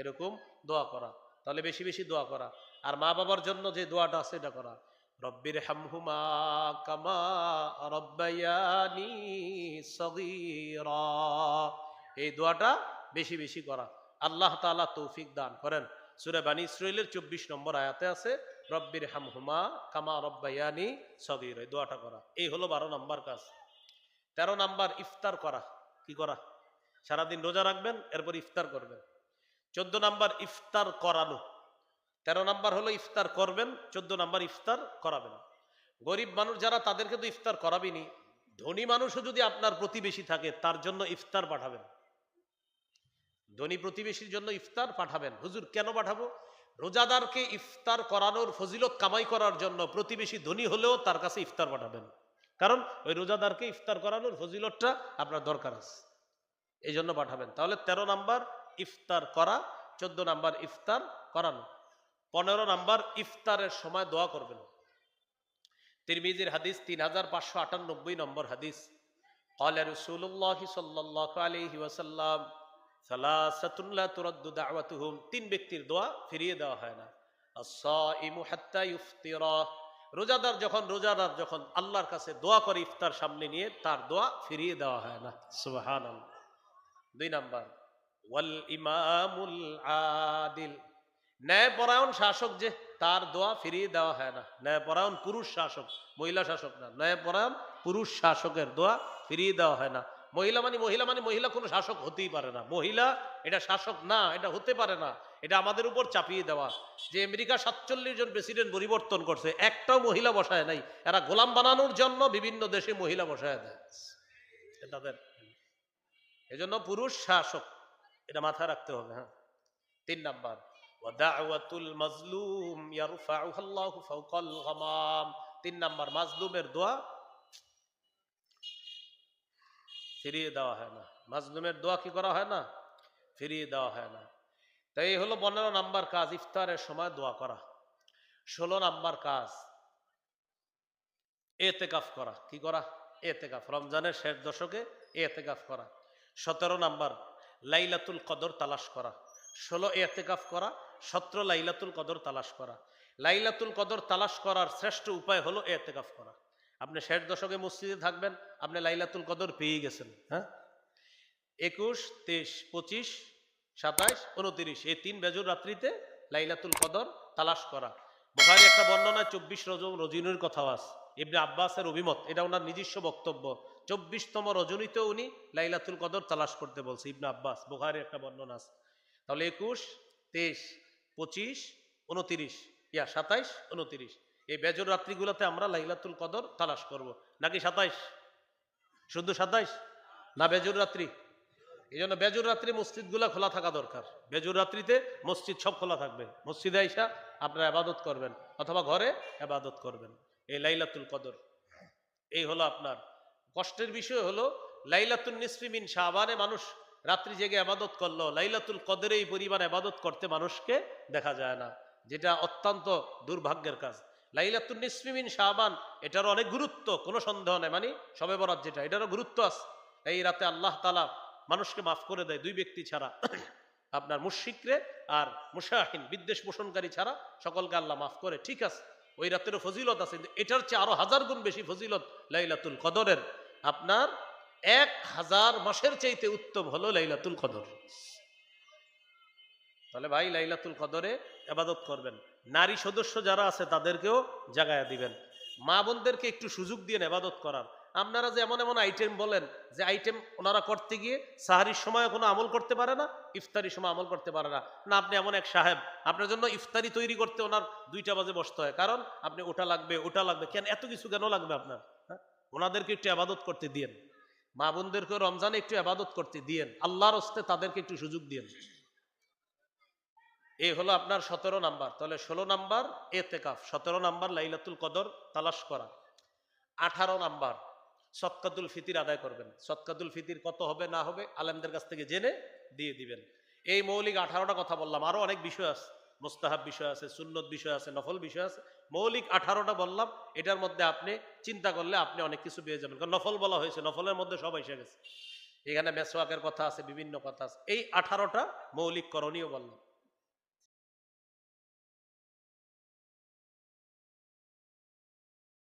এরকম দোয়া করা। তাহলে বেশি বেশি দোয়া করা। আর মা বাবার জন্য যে দোয়াটা আছে এটা করা, রব্বির হামহুমা কামা রব্বায়ানি সগীরা, এই দোয়াটা বেশি বেশি করা। আল্লাহ তাআলা তৌফিক দান করেন। সূরা বানী ইসরাঈলের 24 নম্বর আয়াতে আছে রব্বির হামহুমা কামা রব্বায়ানি সগীরা, এই দোয়াটা করা। এই হলো 12 নম্বর কাজ। 13 নাম্বার ইফতার করা। কি করা? সারাদিন রোজা রাখবেন, এরপর ইফতার করবেন। 14 নাম্বার ইফতার করানো। 13 নাম্বার হলো ইফতার করবেন, 14 নাম্বার ইফতার করাবেন। গরিব মানুষ যারা তাদেরকে তো ইফতার করাবেনি, ধনী মানুষও যদি আপনার প্রতিবেশী থাকে তার জন্য ইফতার পাঠাবেন। ধনী প্রতিবেশীর জন্য ইফতার পাঠাবেন। হুজুর কেন পাঠাবো? রোজাদারকে ইফতার করানোর ফজিলত কামাই করার জন্য প্রতিবেশী ধনী হলেও তার কাছে ইফতার পাঠাবেন, কারণ ওই রোজাদারকে ইফতার করানোর ফজিলতটা আপনার দরকার আছে, এই জন্য পাঠাবেন। তাহলে 13 নাম্বার ইফতার করা, 14 নাম্বার ইফতার করানো। 15 নাম্বার ইফতারের সময় দোয়া করবেন। তিরমিজির হাদিস 3598 নম্বর হাদিস, ক্বালা রাসূলুল্লাহ সাল্লাল্লাহু আলাইহি ওয়াসাল্লাম সালাসাতুন লা তুরাদ্দু দাওয়াতুহুম, 3 ব্যক্তির দোয়া ফিরিয়ে দেওয়া হয় না। আস-সাইমু হাত্তা ইফতিরা, রোজাদার যখন আল্লাহর কাছে দোয়া করে ইফতার সামনে নিয়ে, তার দোয়া ফিরিয়ে দেওয়া হয় না। সুবহানাল্লাহ। 2 নাম্বার ওয়াল ইমামুল আদিল, ন্যায়পরায়ণ শাসক যে, তার দোয়া ফিরিয়ে দেওয়া হয় না। ন্যায়পরায়ণ পুরুষ শাসক, মহিলা শাসক না, ন্যায়পরায়ণ পুরুষ শাসকের দোয়া ফিরিয়ে দেওয়া হয় না। মহিলা মানে মহিলা কোনো শাসক হতেই পারে না। মহিলা এটা শাসক না, এটা হতে পারে না, এটা আমাদের উপর চাপিয়ে দেওয়া। যে আমেরিকা 47 জন প্রেসিডেন্ট পরিবর্তন করছে, একটাও মহিলা বসায় নাই। এরা গোলাম বানানোর জন্য বিভিন্ন দেশে মহিলা বসায় দেয় তাদের। এজন্য পুরুষ শাসক, এটা মাথায় রাখতে হবে। হ্যাঁ, 3 নাম্বার, ওয়াদাওয়াতুল মাজলুম ইয়ারফাউহা আল্লাহু ফাওকাল গামাম। 3 নাম্বার, মাজলুমের দোয়া ফিরিয়ে দেওয়া হয় না। মাজলুমের দোয়া কি করা হয় না? ফিরিয়ে দেওয়া হয় না। তাই এই হলো 15 নাম্বার কাজ, ইফতারের সময় দোয়া করা। 16 নাম্বার কাজ এতেকাফ করা। কি করা? এতেকাফ, রমজানের শেষ দশকে এতেকাফ করা। 17 নাম্বার লাইলাতুল কদর তালাশ করা। 16 এতেকাফ করা, 17 লাইলাতুল কদর তালাশ করা। লাইলাতুল কদর তালাশ করার শ্রেষ্ঠ উপায় হলো এতেকাফ করা। আপনি শেষ দশকে মসজিদে থাকবেন, আপনি লাইলাতুল কদর পেয়ে গেছেন। হ্যাঁ, 21, 23, 25, 27, 29 এই 3 বেজর রাত্রিতে লাইলাতুল কদর তালাশ করা। বুখারী একটা বর্ণনায় 24 রজনীর কথাও আছে। ইবনে আব্বাসের অভিমত, এটা ওনার নিজস্ব বক্তব্য। 24তম রজনীতে উনি লাইলাতুল কদর তালাশ করতে বলছে ইবনে আব্বাস, বুখারীর একটা বর্ণনা আছে। তাহলে 21, 23, 25, 29, 27, 29 এই বেজর রাত্রিগুলোতে আমরা লাইলাতুল কদর তালাশ করব। নাকি 27? শুধু 27 না, বেজর রাত্রি? এই জন্য বেজর রাত্রি মসজিদগুলা খোলা থাকা দরকার। বেজর রাত্রিতে মসজিদ সব খোলা থাকবে। মসজিদে আইসা আপনারা ইবাদত করবেন অথবা ঘরে ইবাদত করবেন। এই লাইলাতুল কদর, এই হলো আপনার কষ্টের বিষয় হলো লাইলাতুল নিসফি মিন শাবানে মানুষ রাত্রি জেগে ইবাদত করলো, লাইলাতুল কদরে এই পরিমাণ ইবাদত করতে মানুষকে দেখা যায় না, যেটা অত্যন্ত দুর্ভাগ্যের কাজ। লাইলাতুল নিসফি মিন শাবান, এটারও অনেক গুরুত্ব, কোনো সন্দেহ নেই। মানে শবে বরাত যেটা, এটারও গুরুত্ব আছে। এই রাতে আল্লাহ তাআলা মানুষকে মাফ করে দেয় 2 ব্যক্তি ছাড়া, আপনার মুশরিকরে আর মুশাহিন, বিদ্বেষ পোষণকারী ছাড়া সকলকে আল্লাহ মাফ করে। ঠিক আছে, ওই রাতেরও ফজিলত আছে, কিন্তু এটার চেয়ে আরো 1000 গুণ বেশি ফজিলত লাইলাতুল কদরের। আপনার 1000 মাসের চাইতে উত্তম হলো লাইলাতুল কদর। তাহলে ভাই লাইলাতুল কদরে ইবাদত করবেন। নারী সদস্য যারা আছে তাদেরকেও জাগায়া দিবেন। মা বোনদেরকে একটু সুযোগ দিয়ে ইবাদত করার। আপনারা যে এমন এমন আইটেম বলেন, যে আইটেম ওনারা করতে গিয়ে সাহারির সময় কোনো আমল করতে পারে না, ইফতারির সময় আমল করতে পারে না। না, আপনি এমন এক সাহেব, আপনার জন্য ইফতারি তৈরি করতে ওনার 2টা বাজে বসতে হয়, কারণ আপনি ওটা লাগবে ওটা লাগবে। কেন এত কিছু কেন লাগবে আপনার? হ্যাঁ, ওনাদেরকে একটু ইবাদত করতে দিয়েন। মা বোনদেরকে রমজানে একটু ইবাদত করতে দিয়েন, আল্লাহর হস্তে তাদেরকে একটু সুযোগ দিয়েন। এই হলো আপনার 17 নাম্বার। তাহলে 16 নাম্বার এতেকাফ, 17 নাম্বার লাইলাতুল কদর তালাশ করা। 18 নাম্বার সদকাতুল ফিতির আদায় করবেন। সদকাতুল ফিতির কত হবে না হবে আলেমদের কাছ থেকে জেনে দিয়ে দিবেন। এই মৌলিক 18টা কথা বললাম, আরো অনেক বিষয় আছে, মুস্তাহাব বিষয় আছে, সুন্নত বিষয় আছে, নফল বিষয় আছে। মৌলিক 18টা বললাম, এটার মধ্যে আপনি চিন্তা করলে আপনি অনেক কিছু পেয়ে যাবেন, কারণ নফল বলা হয়েছে, নফলের মধ্যে সব এসে গেছে। এখানে মেসওয়াকের কথা আছে, বিভিন্ন কথা আছে। এই 18টা মৌলিক করণীয় বললাম।